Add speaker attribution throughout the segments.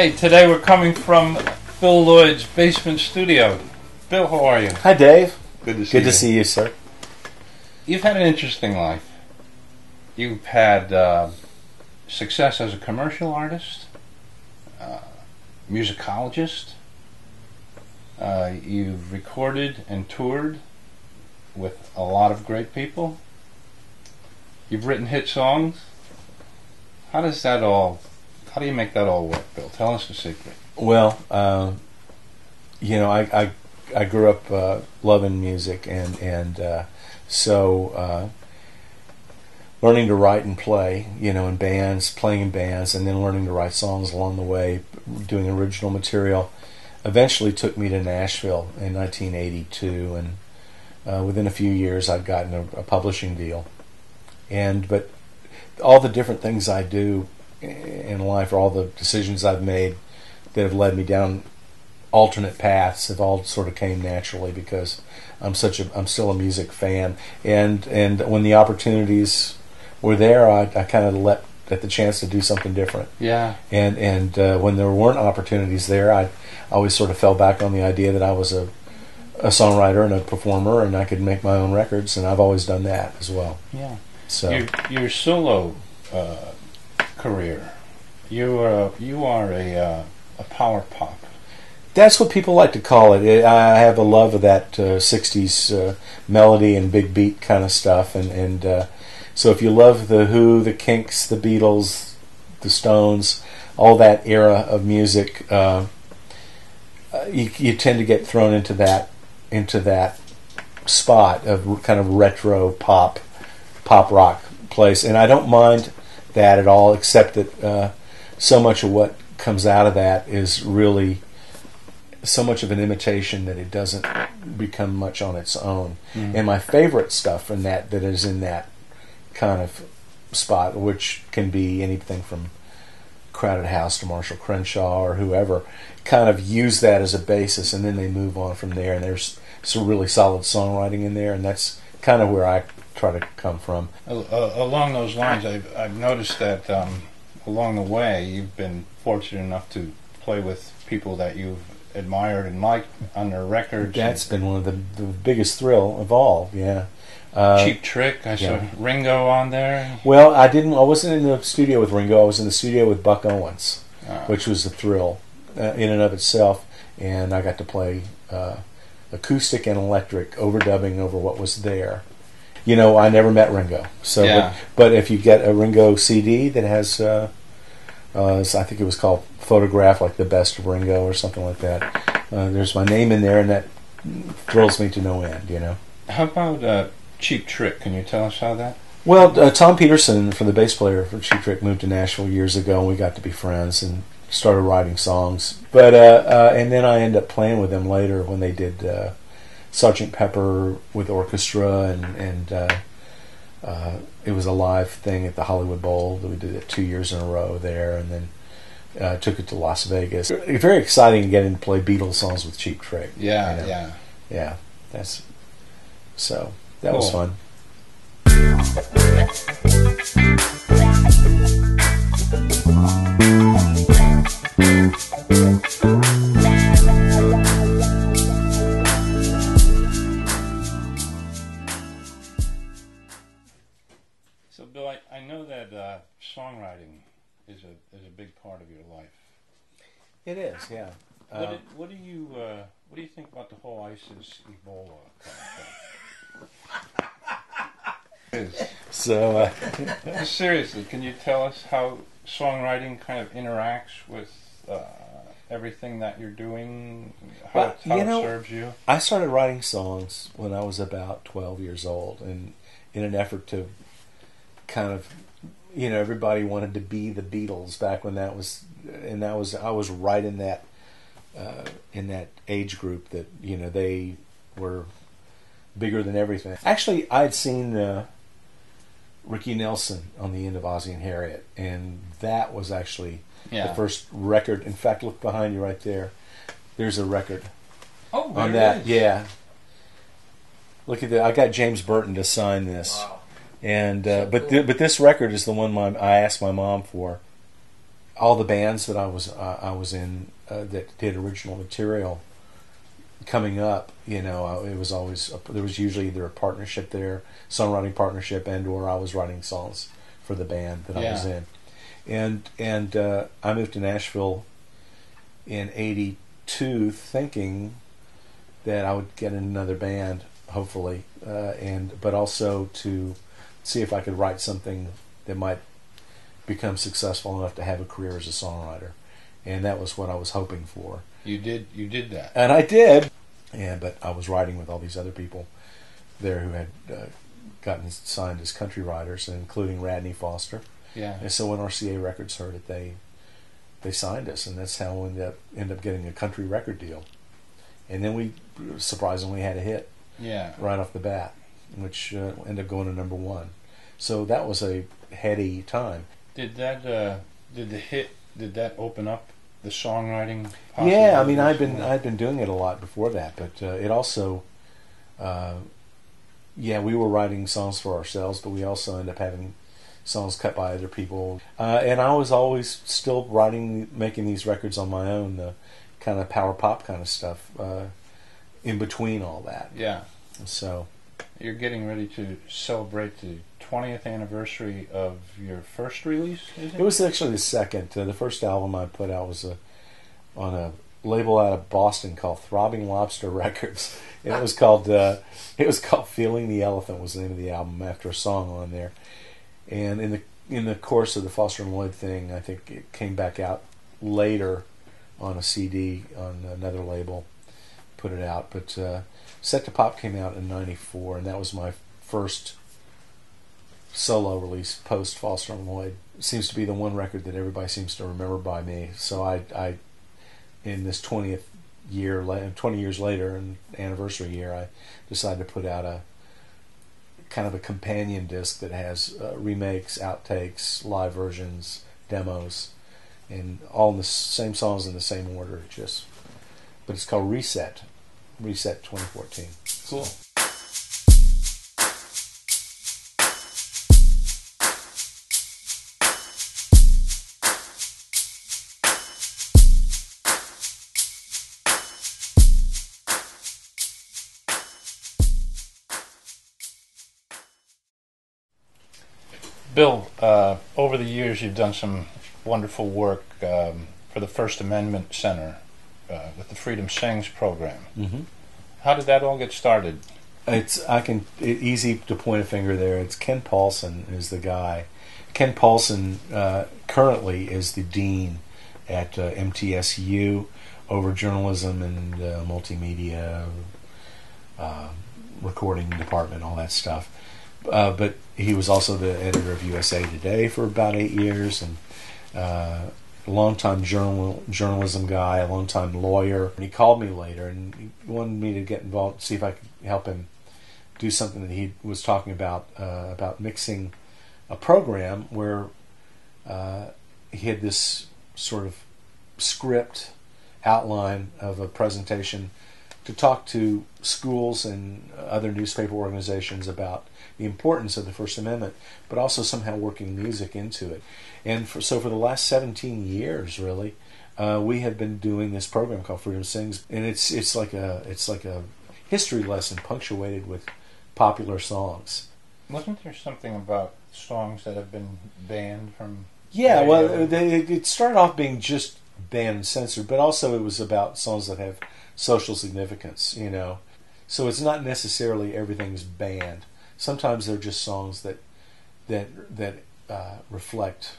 Speaker 1: Hey, today we're coming from Bill Lloyd's basement studio. Bill, how are you?
Speaker 2: Hi, Dave.
Speaker 1: Good to see you.
Speaker 2: Good to see you, sir.
Speaker 1: You've had an interesting life. You've had success as a commercial artist, musicologist. You've recorded and toured with a lot of great people. You've written hit songs. How do you make that all work, Bill? Tell us the secret.
Speaker 2: Well, I grew up loving music, and so learning to write and play, in bands, playing in bands, and then learning to write songs along the way, doing original material, eventually took me to Nashville in 1982, and within a few years I'd gotten a publishing deal. But all the different things I do in life, or all the decisions I've made that have led me down alternate paths, have all sort of came naturally because I'm still a music fan, and when the opportunities were there, I kind of leapt at the chance to do something different.
Speaker 1: Yeah.
Speaker 2: And when there weren't opportunities there, I always sort of fell back on the idea that I was a songwriter and a performer, and I could make my own records, and I've always done that as well.
Speaker 1: Yeah.
Speaker 2: So
Speaker 1: your solo career, you are a power pop.
Speaker 2: That's what people like to call it. I have a love of that 60s melody and big beat kind of stuff, and so if you love the Who, the Kinks, the Beatles, the Stones, all that era of music, you tend to get thrown into that spot of kind of retro pop rock place, and I don't mind that at all, except that so much of what comes out of that is really so much of an imitation that it doesn't become much on its own. And my favorite stuff in that is in that kind of spot, which can be anything from Crowded House to Marshall Crenshaw or whoever, kind of use that as a basis, and then they move on from there, and there's some really solid songwriting in there, and that's kind of where I try to come from.
Speaker 1: Along those lines, I've noticed that along the way you've been fortunate enough to play with people that you've admired and liked on their records.
Speaker 2: That's been one of the biggest thrill of all. Yeah.
Speaker 1: Cheap Trick. I saw Ringo on there.
Speaker 2: Well, I wasn't in the studio with Ringo. I was in the studio with Buck Owens, which was a thrill in and of itself. And I got to play acoustic and electric overdubbing over what was there. I never met Ringo. So,
Speaker 1: yeah.
Speaker 2: But if you get a Ringo CD that has, I think it was called Photograph, like the best of Ringo or something like that. There's my name in there, and that thrills me to no end.
Speaker 1: How about Cheap Trick? Can you tell us how that?
Speaker 2: Well, Tom Peterson, the bass player for Cheap Trick, moved to Nashville years ago, and we got to be friends and started writing songs. But and then I ended up playing with them later when they did Sgt. Pepper with orchestra, and it was a live thing at the Hollywood Bowl. We did it 2 years in a row there, and then took it to Las Vegas. It's very exciting getting to play Beatles songs with Cheap Trick.
Speaker 1: Yeah.
Speaker 2: That was fun.
Speaker 1: So, Bill, I know that songwriting is a big part of your life.
Speaker 2: It is, yeah.
Speaker 1: What do you think about the whole ISIS Ebola kind of thing?
Speaker 2: So,
Speaker 1: seriously, can you tell us how songwriting kind of interacts with everything that you're doing? How it serves you?
Speaker 2: I started writing songs when I was about 12 years old, and in an effort to kind of, everybody wanted to be the Beatles back when I was right in that age group that they were bigger than everything. Actually, I'd seen Ricky Nelson on the end of Ozzie and Harriet, and that was actually the first record. In fact, look behind you right there. There's a record.
Speaker 1: Oh,
Speaker 2: on that. Yeah. Look at that. I got James Burton to sign this.
Speaker 1: Wow.
Speaker 2: And but this record is the one I asked my mom for. all the bands that I was in that did original material coming up, it was always there was usually either a partnership there, songwriting partnership, or I was writing songs for the band that I was in. And I moved to Nashville in '82, thinking that I would get in another band, hopefully, but also to see if I could write something that might become successful enough to have a career as a songwriter, and that was what I was hoping for.
Speaker 1: You did that,
Speaker 2: and I did. But I was writing with all these other people there who had gotten signed as country writers, including Radney Foster.
Speaker 1: Yeah.
Speaker 2: And so when RCA Records heard it, they signed us, and that's how we ended up getting a country record deal. And then we surprisingly had a hit.
Speaker 1: Yeah.
Speaker 2: Right off the bat, which ended up going to #1. So that was a heady time.
Speaker 1: Did that open up the songwriting?
Speaker 2: Yeah, I mean, I'd been doing it a lot before that, but it also, we were writing songs for ourselves, but we also ended up having songs cut by other people, and I was always still making these records on my own, the kind of power pop kind of stuff, in between all that.
Speaker 1: Yeah.
Speaker 2: So
Speaker 1: you're getting ready to celebrate the 20th anniversary of your first release, is it?
Speaker 2: It was actually the second. The first album I put out was on a label out of Boston called Throbbing Lobster Records. And it was called Feeling the Elephant was the name of the album, after a song on there. And in the course of the Foster and Lloyd thing, I think it came back out later on a CD on another label, put it out. But Set to Pop came out in '94, and that was my first solo release post Foster and Lloyd. It seems to be the one record that everybody seems to remember by me. So I in this 20 years later, and anniversary year, I decided to put out a kind of a companion disc that has remakes, outtakes, live versions, demos, and all in the same songs in the same order. But it's called Reset 2014.
Speaker 1: Cool. Bill, over the years you've done some wonderful work for the First Amendment Center with the Freedom Sings program.
Speaker 2: Mm-hmm.
Speaker 1: How did that all get started?
Speaker 2: It's easy to point a finger there. It's Ken Paulson is the guy. Ken Paulson currently is the dean at MTSU over journalism and multimedia, recording department, all that stuff. But he was also the editor of USA Today for about 8 years, and a long-time journalism guy, a long-time lawyer. And he called me later, and he wanted me to get involved, see if I could help him do something that he was talking about mixing a program where he had this sort of script outline of a presentation to talk to schools and other newspaper organizations about the importance of the First Amendment, but also somehow working music into it. And so for the last 17 years, really, we have been doing this program called Freedom Sings, and it's like a history lesson punctuated with popular songs.
Speaker 1: Wasn't there something about songs that have been banned from?
Speaker 2: Yeah, well, it started off being just banned and censored, but also it was about songs that have social significance, So it's not necessarily everything's banned. Sometimes they're just songs that reflect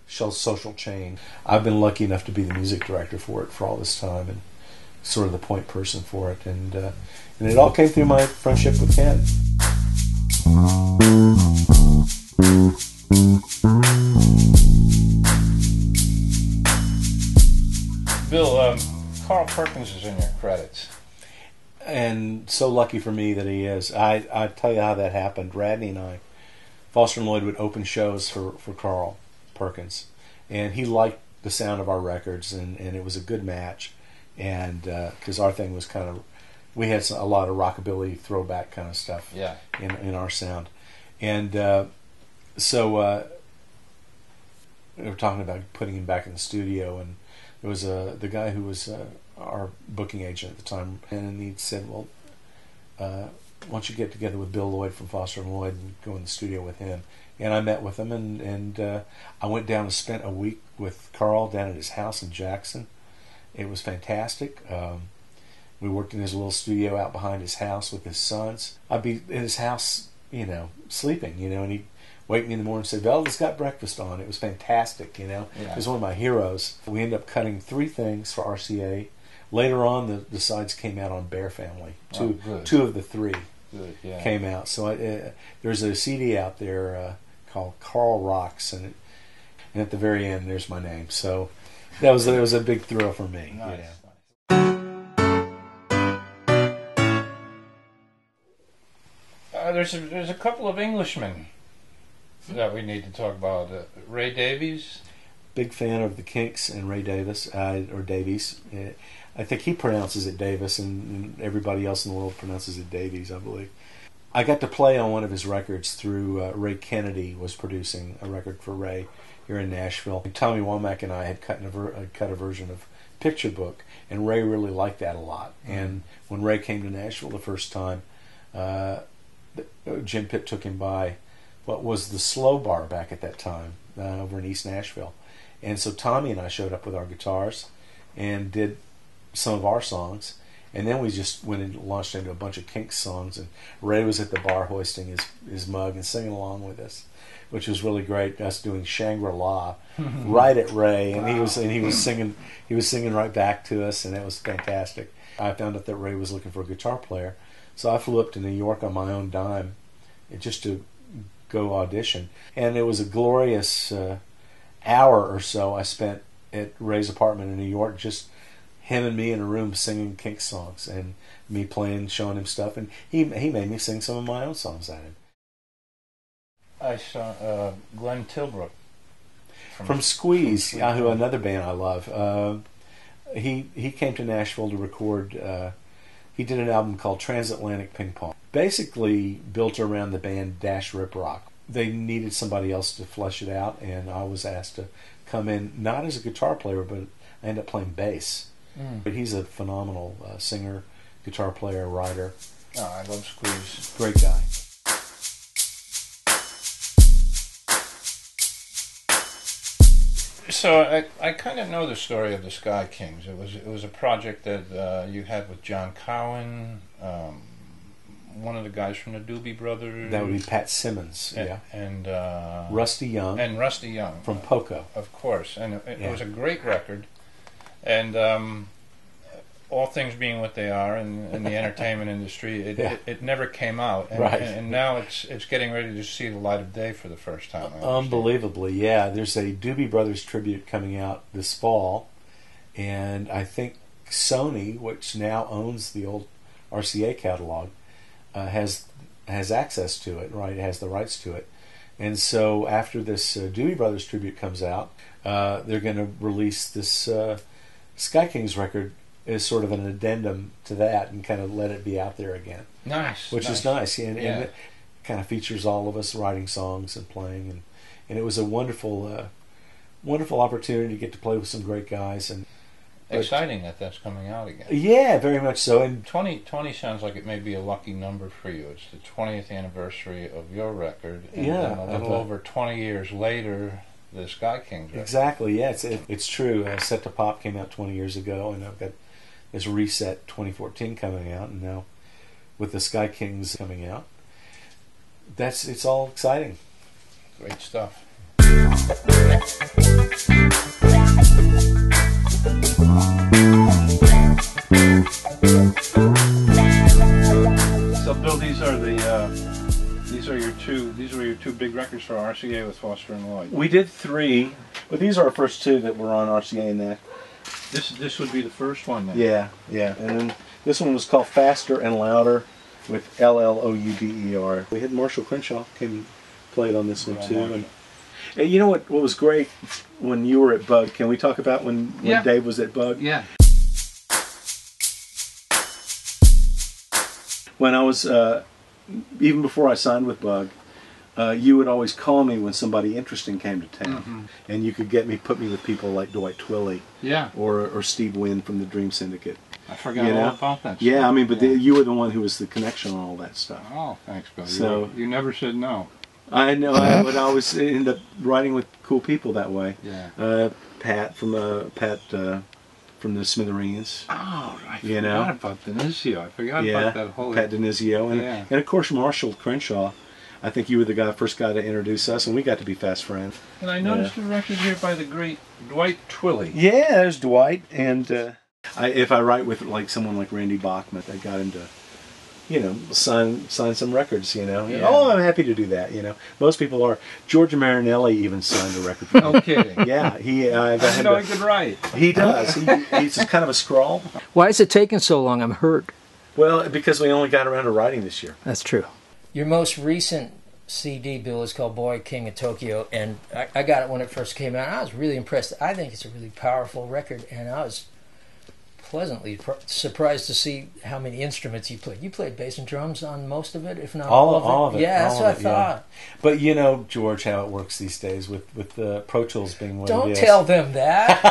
Speaker 2: social change. I've been lucky enough to be the music director for it for all this time, and sort of the point person for it, and it all came through my friendship with Ken.
Speaker 1: Bill, Carl Perkins is in your credits.
Speaker 2: And so lucky for me that he is. I tell you how that happened. Radney and I, Foster and Lloyd would open shows for Carl Perkins, and he liked the sound of our records, and it was a good match. And because our thing was kind of, we had a lot of rockabilly throwback kind of stuff in our sound, and so they were talking about putting him back in the studio, and there was the guy who was our booking agent at the time, and he said, well, why don't you get together with Bill Lloyd from Foster & Lloyd and go in the studio with him? And I met with him, and I went down and spent a week with Carl down at his house in Jackson. It was fantastic. We worked in his little studio out behind his house with his sons. I'd be in his house, sleeping, and he'd wake me in the morning and say, Velda's got breakfast on. It was fantastic,
Speaker 1: Yeah.
Speaker 2: It was one of my heroes. We ended up cutting 3 things for RCA. Later on, the sides came out on Bear Family. Two of the 3 came out. So there's a CD out there called Carl Rocks, and at the very end, there's my name. So that was a big thrill for me.
Speaker 1: Nice. There's a couple of Englishmen that we need to talk about. Ray Davies.
Speaker 2: Big fan of the Kinks and Ray Davis, or Davies. I think he pronounces it Davis, and everybody else in the world pronounces it Davies, I believe. I got to play on one of his records through Ray Kennedy was producing a record for Ray here in Nashville. And Tommy Womack and I had cut a version of Picture Book, and Ray really liked that a lot. And when Ray came to Nashville the first time, Jim Pitt took him by what was the Slow Bar back at that time over in East Nashville. And so Tommy and I showed up with our guitars and did some of our songs. And then we just went and launched into a bunch of Kinks songs. And Ray was at the bar hoisting his mug and singing along with us, which was really great. Us doing Shangri-La right at Ray, and he was singing right back to us, and it was fantastic. I found out that Ray was looking for a guitar player, so I flew up to New York on my own dime just to go audition. And it was a glorious hour or so I spent at Ray's apartment in New York, just him and me in a room singing Kinks songs, and me playing, showing him stuff, and he made me sing some of my own songs at him.
Speaker 1: I saw Glenn Tilbrook
Speaker 2: from Squeeze, who another band I love. He came to Nashville to record. He did an album called Transatlantic Ping Pong, basically built around the band Dash Rip Rock. They needed somebody else to flesh it out, and I was asked to come in, not as a guitar player, but I ended up playing bass. But he's a phenomenal singer, guitar player, writer.
Speaker 1: Oh, I love Squeeze.
Speaker 2: Great guy.
Speaker 1: So I kind of know the story of the Sky Kings. It was a project that you had with John Cowan, one of the guys from the Doobie Brothers.
Speaker 2: That would be Pat Simmons,
Speaker 1: and
Speaker 2: Rusty Young.
Speaker 1: And Rusty Young
Speaker 2: from Poco,
Speaker 1: of course. And it was a great record. And all things being what they are in the entertainment industry, it never came out. And,
Speaker 2: right.
Speaker 1: And now it's getting ready to see the light of day for the first time.
Speaker 2: Unbelievably, yeah. There's a Doobie Brothers tribute coming out this fall, and I think Sony, which now owns the old RCA catalog, has access to it. Right, it has the rights to it. And so after this Doobie Brothers tribute comes out, they're going to release this Sky Kings record as sort of an addendum to that, and kind of let it be out there again.
Speaker 1: Nice.
Speaker 2: Which is nice. And it kind of features all of us writing songs and playing. And it was a wonderful opportunity to get to play with some great guys. And
Speaker 1: exciting that's coming out again.
Speaker 2: Yeah, very much so. And
Speaker 1: 2020 sounds like it may be a lucky number for you. It's the 20th anniversary of your record. And
Speaker 2: yeah.
Speaker 1: a little over 20 years later, the Sky Kings record.
Speaker 2: Exactly, yeah. It's true. Set to Pop came out 20 years ago, and I've got this Reset 2014 coming out, and now with the Sky Kings coming out, it's all exciting.
Speaker 1: Great stuff. So, Bill, these were your two big records for RCA with Foster and Lloyd.
Speaker 2: We did 3, but these are our first 2 that were on RCA and that.
Speaker 1: This would be the first one then.
Speaker 2: Yeah. And then this one was called Faster and Louder with Llouder. We had Marshall Crenshaw came and played on this one too. And you know what was great when you were at Bug? Can we talk about when Dave was at Bug?
Speaker 1: Yeah.
Speaker 2: When I was even before I signed with Bug, you would always call me when somebody interesting came to town, and you could put me with people like Dwight Twilley, or Steve Wynn from the Dream Syndicate.
Speaker 1: I forgot all about that.
Speaker 2: Yeah,
Speaker 1: stuff.
Speaker 2: I mean, but you were the one who was the connection on all that stuff.
Speaker 1: Oh, thanks, Bill.
Speaker 2: So
Speaker 1: you never said no.
Speaker 2: I know, but I always end up writing with cool people that way.
Speaker 1: Yeah.
Speaker 2: Pat from the Smithereens.
Speaker 1: Oh, I forgot about Denizio. I forgot about that whole...
Speaker 2: Pat Denizio. And of course Marshall Crenshaw. I think you were the first guy to introduce us, and we got to be fast friends.
Speaker 1: And I noticed a record here by the great Dwight Twilley.
Speaker 2: Yeah, there's Dwight. And if I write with like someone like Randy Bachman, I got him to, sign some records,
Speaker 1: Yeah.
Speaker 2: Oh, I'm happy to do that, Most people are. George Marinelli even signed a record for me.
Speaker 1: No kidding.
Speaker 2: Yeah, I got him
Speaker 1: he could write.
Speaker 2: He does. He's just kind of a scrawl.
Speaker 3: Why is it taking so long? I'm hurt.
Speaker 2: Well, because we only got around to writing this year.
Speaker 3: That's true. Your most recent CD, Bill, is called Boy King of Tokyo, and I got it when it first came out. I was really impressed. I think it's a really powerful record, and I was pleasantly surprised to see how many instruments you played. You played bass and drums on most of it, if not all of it. Yeah, that's what I thought.
Speaker 2: But George, how it works these days with the Pro Tools being what
Speaker 3: Don't
Speaker 2: it is.
Speaker 3: tell them that.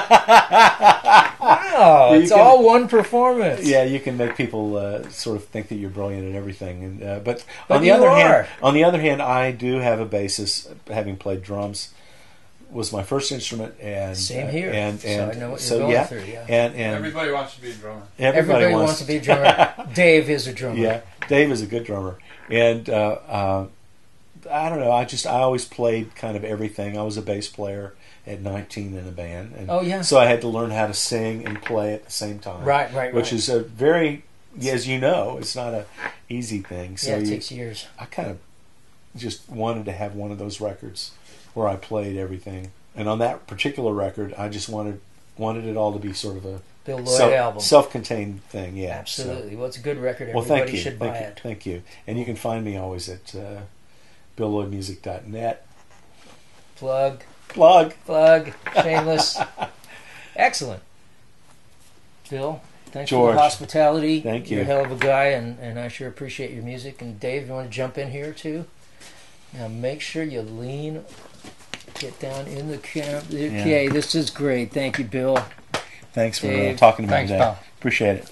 Speaker 3: Wow, it's all one performance.
Speaker 2: Yeah, you can make people sort of think that you're brilliant at everything. But
Speaker 3: on the
Speaker 2: other hand, I do have a basis, having played drums. Was my first instrument, and
Speaker 3: same here.
Speaker 2: And
Speaker 3: so I know what you're going through. Yeah.
Speaker 2: And
Speaker 1: everybody wants to be a drummer.
Speaker 3: Everybody wants to be a drummer. Dave is a drummer.
Speaker 2: Yeah, Dave is a good drummer, and I don't know. I always played kind of everything. I was a bass player at 19 in a band, and so I had to learn how to sing and play at the same time.
Speaker 3: Right.
Speaker 2: Which is a very, as you know, it's not a easy thing. So
Speaker 3: it takes years.
Speaker 2: I kind of just wanted to have one of those records where I played everything, and on that particular record, I just wanted it all to be sort of a
Speaker 3: Bill Lloyd album,
Speaker 2: self-contained thing. Yeah,
Speaker 3: absolutely. Well, it's a good record.
Speaker 2: Everybody
Speaker 3: should buy it.
Speaker 2: Thank you. And you can find me always at BillLloydMusic.net.
Speaker 3: Plug. Shameless. Excellent. Bill, thanks for the hospitality.
Speaker 2: Thank you.
Speaker 3: You're a hell of a guy, and I sure appreciate your music. And Dave, you want to jump in here too? Now make sure you get down in the camp. Okay, this is great. Thank you, Bill.
Speaker 2: Thanks for talking to me today.
Speaker 3: Pal.
Speaker 2: Appreciate it.